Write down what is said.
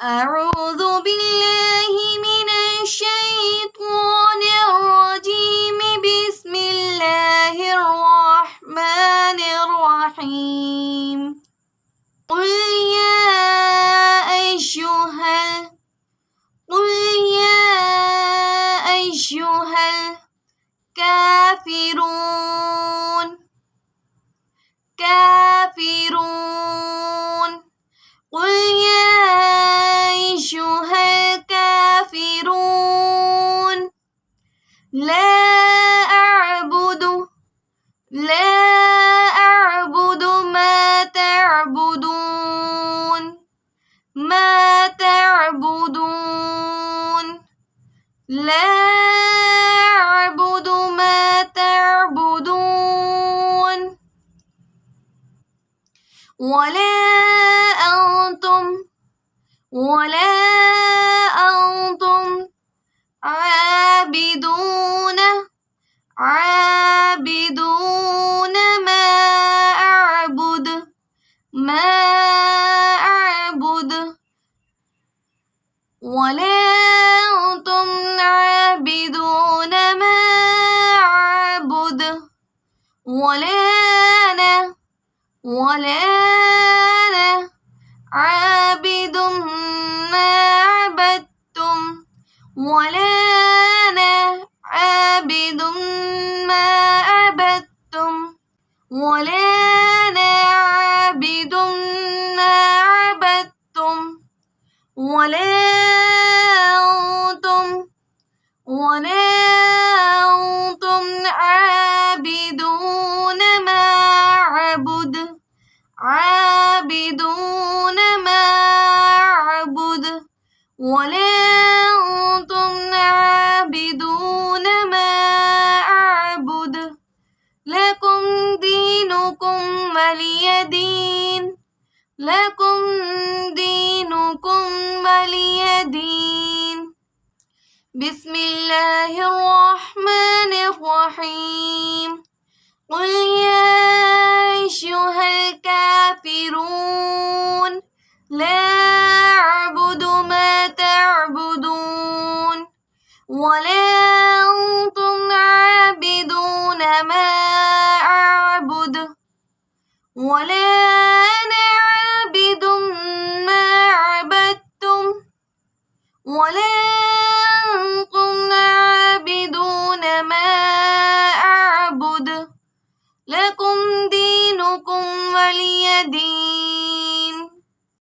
أعوذ بالله من الشيطان الرجيم بسم الله الرحمن الرحيم قل يا أيها الكافرون قل يا أيها الكافرون لا أعبد ما تعبدون لا أعبد ما تعبدون ولا أنتم عابدون ما أعبد ولا أنتم عابدون ما أعبد ولا أنا عابد ما عبدتم ولا أنا عابد ما عبدتم ولا أنا عابد ما عبدتم ولا أنتم عابدون ما أعبد ولا أنتم عابدون ما أعبد لكم دينكم ولي دين بسم الله الرحمن الرحيم قل يا أيها الكافرون لا أعبد ما تعبدون ولا